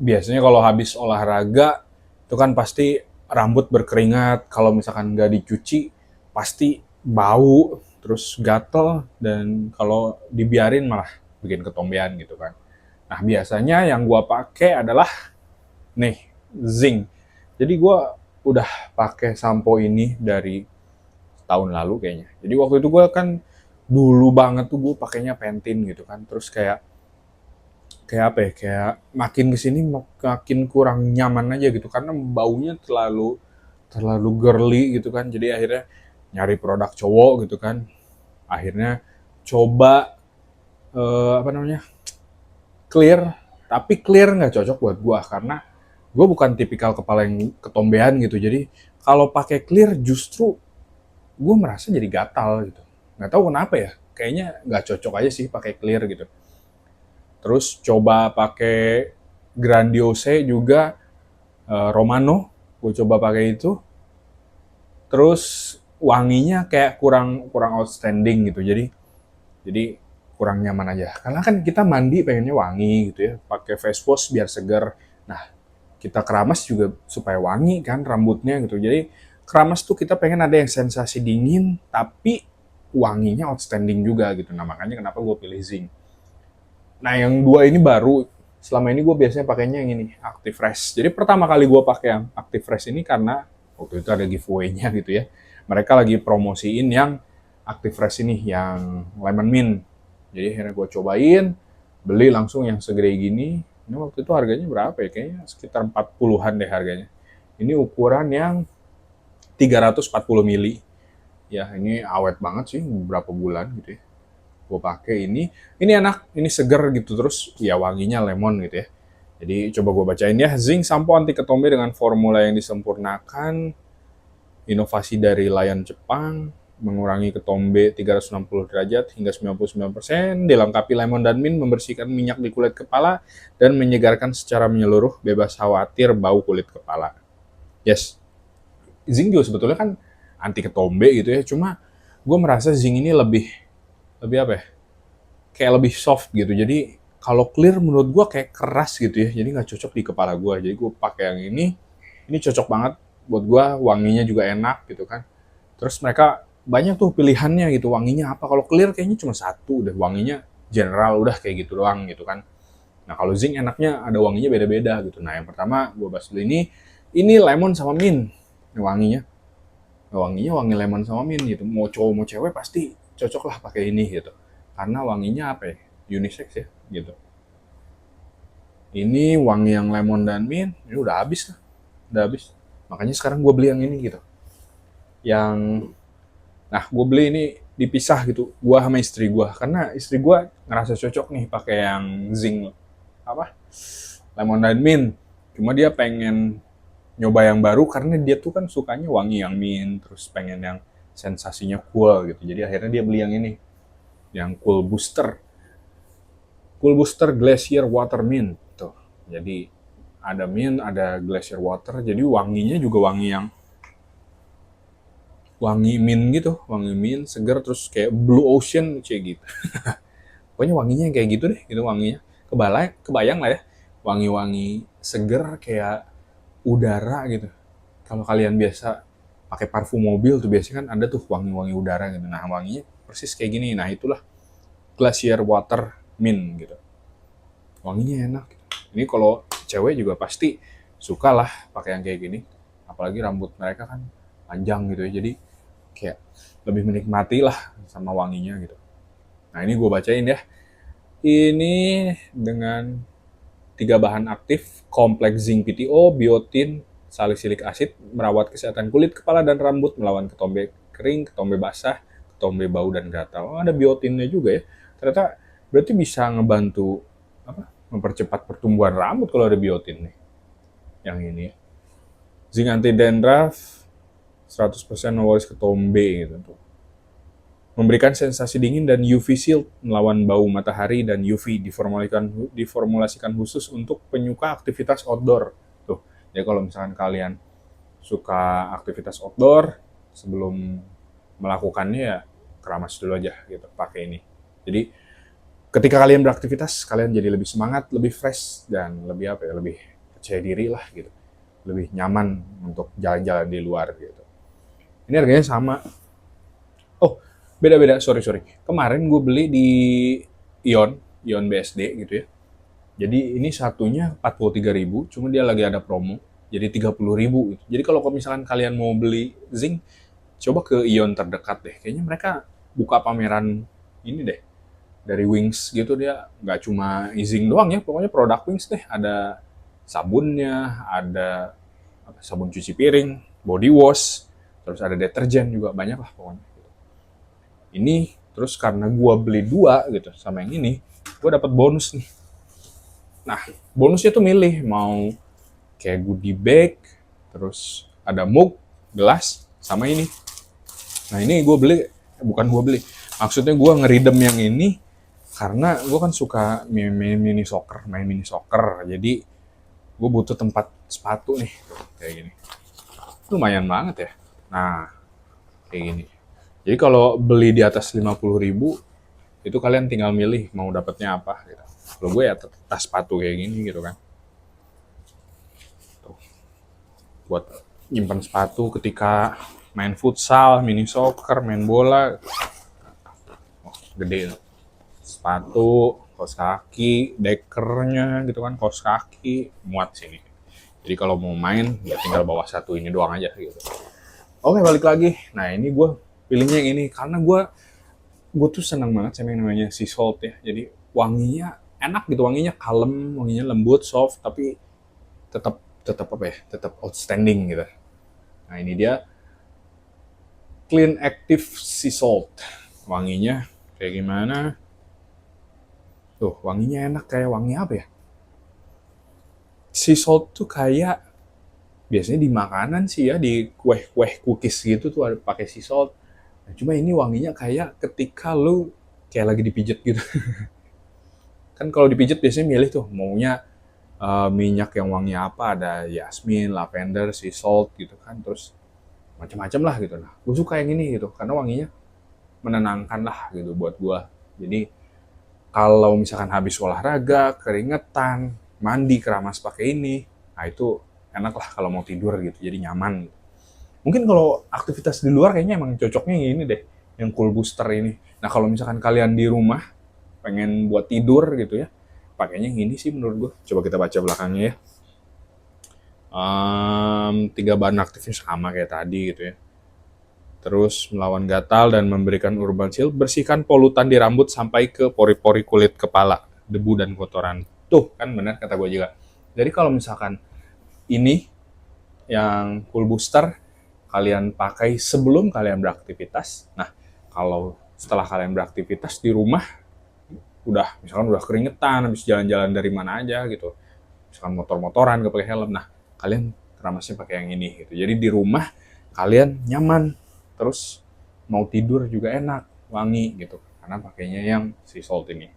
Biasanya kalau habis olahraga itu kan pasti rambut berkeringat, kalau misalkan nggak dicuci pasti bau, terus gatel, dan kalau dibiarin malah bikin ketombean gitu kan. Nah biasanya yang gua pakai adalah nih, zinc. Jadi gua udah pakai sampo ini dari tahun lalu kayaknya. Jadi waktu itu gua kan dulu banget tuh gue pakainya Pantene gitu kan, terus kayak kayak apa ya, kayak makin kesini makin kurang nyaman aja gitu karena baunya terlalu terlalu girly gitu kan. Jadi akhirnya nyari produk cowok gitu kan, akhirnya coba apa namanya, clear. Tapi clear nggak cocok buat gua karena gue bukan tipikal kepala yang ketombean gitu. Jadi kalau pakai clear justru gue merasa jadi gatal gitu, nggak tahu kenapa ya, kayaknya nggak cocok aja sih pakai clear gitu. Terus coba pakai Grandiose juga, Romano, gue coba pakai itu. Terus wanginya kayak kurang kurang outstanding gitu. Jadi kurang nyaman aja. Karena kan kita mandi pengennya wangi gitu ya, pakai face wash biar segar. Nah, kita keramas juga supaya wangi kan rambutnya gitu. Jadi keramas tuh kita pengen ada yang sensasi dingin tapi wanginya outstanding juga gitu. Nah, makanya kenapa gue pilih zinc. Nah, yang dua ini baru. Selama ini gue biasanya pakainya yang ini, Active Fresh. Jadi pertama kali gue pakai yang Active Fresh ini karena waktu itu ada giveaway-nya gitu ya. Mereka lagi promosiin yang Active Fresh ini, yang lemon mint. Jadi akhirnya gue cobain, beli langsung yang segede gini. Ini waktu itu harganya berapa ya? Kayaknya sekitar 40-an deh harganya. Ini ukuran yang 340 mili. Ya, ini awet banget sih, beberapa bulan gitu ya. Gue pakai ini enak, ini seger gitu, terus ya wanginya lemon gitu ya. Jadi coba gue bacain ya, zinc sampo anti ketombe dengan formula yang disempurnakan, inovasi dari Lion Jepang, mengurangi ketombe 360 derajat hingga 99%, dilengkapi lemon dan mint, membersihkan minyak di kulit kepala, dan menyegarkan secara menyeluruh, bebas khawatir bau kulit kepala. Yes, zinc juga sebetulnya kan anti ketombe gitu ya, cuma gue merasa zinc ini lebih lebih apa ya, kayak lebih soft gitu. Jadi kalau clear menurut gue kayak keras gitu ya. Jadi nggak cocok di kepala gue. Jadi gue pakai yang ini. Ini cocok banget buat gue. Wanginya juga enak gitu kan. Terus mereka banyak tuh pilihannya gitu. Wanginya apa? Kalau clear kayaknya cuma satu. Udah wanginya general. Udah kayak gitu doang gitu kan. Nah kalau zinc enaknya ada wanginya beda-beda gitu. Nah yang pertama gue bahas dulu ini. Ini lemon sama mint. Ini wanginya. Wanginya wangi lemon sama mint gitu. Mau cowok mau cewek pasti cocok lah pakai ini gitu. Karena wanginya apa ya? Unisex ya gitu. Ini wangi yang lemon dan mint, ini udah habis lah. Udah habis. Makanya sekarang gue beli yang ini gitu. Yang nah gue beli ini dipisah gitu. Gue sama istri gue karena istri gue ngerasa cocok nih pakai yang zinc apa? Lemon dan mint. Cuma dia pengen nyoba yang baru karena dia tuh kan sukanya wangi yang mint, terus pengen yang sensasinya cool gitu. Jadi akhirnya dia beli yang ini, yang Cool Booster. Cool Booster Glacier Water Mint tuh. Jadi ada mint, ada glacier water. Jadi wanginya juga wangi yang wangi mint gitu, wangi mint, seger, terus kayak blue ocean kayak gitu. Pokoknya wanginya kayak gitu deh, gitu wanginya. Kebayang lah ya, wangi-wangi seger kayak udara gitu. Kalau kalian biasa pakai parfum mobil tuh biasanya kan ada tuh wangi-wangi udara gitu. Nah wanginya persis kayak gini. Nah itulah glacier water mint gitu. Wanginya enak. Ini kalau cewek juga pasti suka lah pakai yang kayak gini. Apalagi rambut mereka kan panjang gitu ya. Jadi kayak lebih menikmati lah sama wanginya gitu. Nah ini gue bacain ya. Ini dengan 3 bahan aktif, kompleks zinc PTO, biotin, salisilik asid, merawat kesehatan kulit, kepala, dan rambut, melawan ketombe kering, ketombe basah, ketombe bau dan gatal. Oh, ada biotinnya juga ya. Ternyata berarti bisa ngebantu apa? Mempercepat pertumbuhan rambut kalau ada biotin nih. Yang ini ya. Zinc anti dandruff, 100% mewaris ketombe gitu tuh. Memberikan sensasi dingin dan UV shield, melawan bau matahari dan UV, diformulasikan khusus untuk penyuka aktivitas outdoor. Tuh, jadi kalau misalkan kalian suka aktivitas outdoor, sebelum melakukannya ya keramas dulu aja gitu pakai ini. Jadi ketika kalian beraktivitas, kalian jadi lebih semangat, lebih fresh, dan lebih apa ya, lebih percaya diri lah gitu. Lebih nyaman untuk jalan-jalan di luar gitu. Ini harganya sama. Oh, beda-beda, sorry. Kemarin gue beli di Ion, Ion BSD gitu ya. Jadi ini satunya 43.000, cuma dia lagi ada promo. Jadi 30.000 gitu. Jadi kalau misalkan kalian mau beli zinc, coba ke Ion terdekat deh. Kayaknya mereka buka pameran ini deh. Dari Wings gitu, dia nggak cuma zinc doang ya, pokoknya produk Wings deh. Ada sabunnya, ada sabun cuci piring, body wash, terus ada deterjen juga, banyak lah pokoknya. Ini terus karena gua beli dua gitu sama yang ini, gua dapat bonus nih. Nah, bonusnya tuh milih mau kayak goodie bag, terus ada mug, gelas, sama ini. Nah ini gue beli, bukan gue beli, maksudnya gue ngeridem yang ini karena gue kan suka main mini soccer, jadi gue butuh tempat sepatu nih, kayak gini. Lumayan banget ya. Nah, kayak gini. Jadi kalau beli di atas 50.000, itu kalian tinggal milih mau dapetnya apa gitu. Kalau gue ya tas sepatu kayak gini gitu kan. Tuh, buat nyimpan sepatu ketika main futsal, mini soccer, main bola. Oh, gede. Sepatu, kaos kaki, dekernya gitu kan, kaos kaki, muat sini. Jadi kalau mau main, ya tinggal bawa satu ini doang aja gitu. Oke, balik lagi. Nah, ini gue pilihnya yang ini karena gue tuh senang banget sama yang namanya sea salt ya. Jadi wanginya enak gitu, wanginya kalem, wanginya lembut, soft, tapi tetap tetap apa ya? Tetap outstanding gitu. Nah, ini dia Clean Active Sea Salt. Wanginya kayak gimana? Tuh, wanginya enak, kayak wangi apa ya? Sea salt tuh kayak biasanya di makanan sih ya, di kue-kue cookies gitu tuh ada pakai sea salt. Nah, cuma ini wanginya kayak ketika lu kayak lagi dipijet gitu. Kan kalau dipijet biasanya milih tuh maunya minyak yang wangi apa, ada yasmin, lavender, sea salt gitu kan, terus macam-macam lah gitu. Nah, gue suka yang ini gitu karena wanginya menenangkan lah gitu buat gue. Jadi kalau misalkan habis olahraga, keringetan, mandi keramas pakai ini, nah itu enak lah kalau mau tidur gitu, jadi nyaman. Mungkin kalau aktivitas di luar kayaknya emang cocoknya yang ini deh, yang cool booster ini. Nah kalau misalkan kalian di rumah pengen buat tidur gitu ya, pakainya yang ini sih menurut gue. Coba kita baca belakangnya ya. 3 bahan aktifnya sama kayak tadi gitu ya. Terus melawan gatal dan memberikan urban shield, bersihkan polutan di rambut sampai ke pori-pori kulit kepala, debu dan kotoran. Tuh, kan benar kata gue juga. Jadi kalau misalkan ini yang cool booster, kalian pakai sebelum kalian beraktivitas. Nah, kalau setelah kalian beraktivitas di rumah, misalkan udah keringetan, habis jalan-jalan dari mana aja gitu. Misalkan motor-motoran, gak pakai helm. Nah, kalian keramasnya pakai yang ini gitu. Jadi di rumah kalian nyaman, terus mau tidur juga enak, wangi gitu, karena pakainya yang sea salt ini.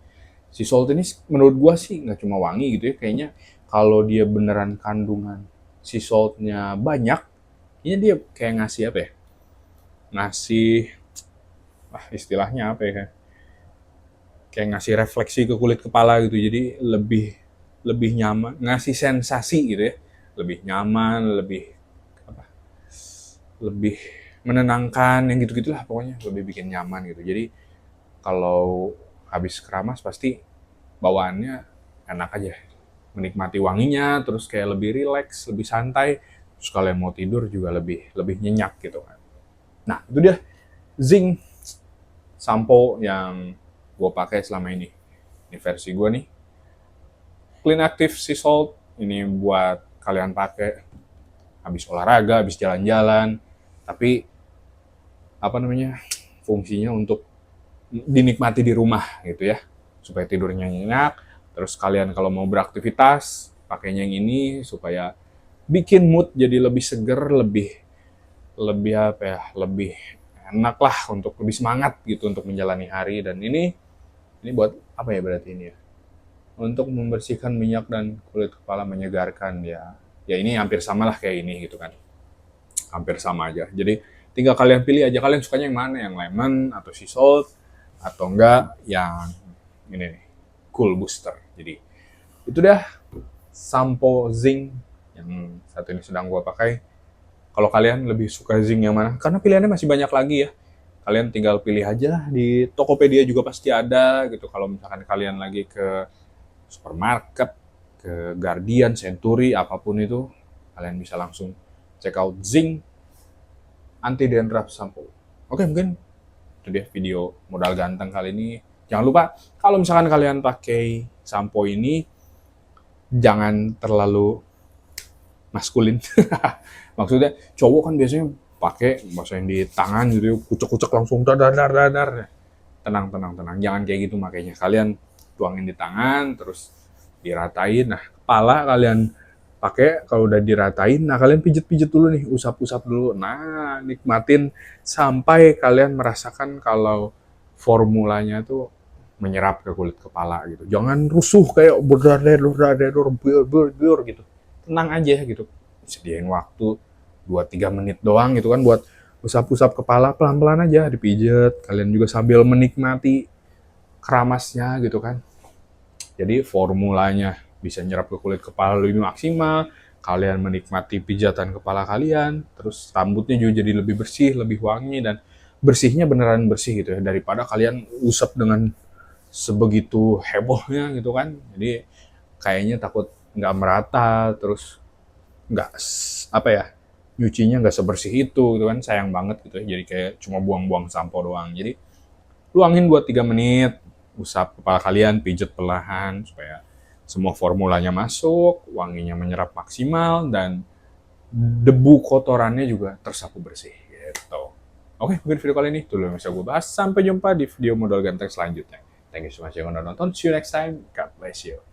Sea salt ini menurut gua sih nggak cuma wangi gitu ya, kayaknya kalau dia beneran kandungan sea saltnya banyak, ini dia kayak ngasih apa ya, ngasih istilahnya apa ya, kayak ngasih refleksi ke kulit kepala gitu, jadi lebih lebih nyaman, ngasih sensasi gitu ya, lebih nyaman, lebih menenangkan, yang gitu-gitulah pokoknya, lebih bikin nyaman gitu. Jadi kalau habis keramas pasti bawaannya enak aja, menikmati wanginya, terus kayak lebih rileks, lebih santai, terus kalian mau tidur juga lebih lebih nyenyak gitu kan. Nah itu dia zinc sampo yang gue pakai selama ini. Ini versi gue nih, Clean Active Sea Salt. Ini buat kalian pakai habis olahraga, habis jalan-jalan, tapi apa namanya, fungsinya untuk dinikmati di rumah gitu ya, supaya tidurnya nyenyak. Terus kalian kalau mau beraktivitas pakainya yang ini supaya bikin mood jadi lebih seger, lebih lebih apa ya, lebih enak lah, untuk lebih semangat gitu untuk menjalani hari. Dan ini buat apa ya berarti ini ya, untuk membersihkan minyak dan kulit kepala, menyegarkan ya. Ya ini hampir sama lah kayak ini gitu kan, hampir sama aja. Jadi tinggal kalian pilih aja, kalian sukanya yang mana, yang lemon atau sea salt, atau enggak yang ini nih, cool booster. Jadi itu dah sampo zinc yang satu ini sedang gua pakai. Kalau kalian lebih suka zinc yang mana? Karena pilihannya masih banyak lagi ya. Kalian tinggal pilih aja, di Tokopedia juga pasti ada gitu. Kalau misalkan kalian lagi ke supermarket, ke Guardian, Century, apapun itu, kalian bisa langsung check out zinc anti dandruff shampoo. Oke, mungkin itu dia video modal ganteng kali ini. Jangan lupa kalau misalkan kalian pakai sampo ini jangan terlalu maskulin. Maksudnya cowok kan biasanya pakai basahin di tangan gitu, kucek-kucek langsung dadar. Tenang. Jangan kayak gitu makanya. Kalian tuangin di tangan terus diratain. Nah, kepala kalian pakai kalau udah diratain, nah kalian pijet-pijet dulu nih, usap-usap dulu. Nah, nikmatin sampai kalian merasakan kalau formulanya tuh menyerap ke kulit kepala gitu. Jangan rusuh kayak berdar gitu. Tenang aja gitu. Sediain waktu 2-3 menit doang gitu kan buat usap-usap kepala, pelan-pelan aja dipijet. Kalian juga sambil menikmati keramasnya gitu kan. Jadi formulanya bisa nyerap ke kulit kepala lebih maksimal, kalian menikmati pijatan kepala kalian, terus rambutnya juga jadi lebih bersih, lebih wangi, dan bersihnya beneran bersih gitu ya, daripada kalian usap dengan sebegitu hebohnya gitu kan. Jadi kayaknya takut nggak merata, terus nggak apa ya, nyucinya nggak sebersih itu gitu kan, sayang banget gitu ya. Jadi kayak cuma buang-buang sampo doang. Jadi luangin buat 3 menit, usap kepala kalian, pijet perlahan supaya semua formulanya masuk, wanginya menyerap maksimal, dan debu kotorannya juga tersapu bersih gitu. Oke, mungkin video kali ini itu dulu yang bisa gue bahas. Sampai jumpa di video modal ganteng selanjutnya. Thank you so much yang udah nonton. See you next time. God bless you.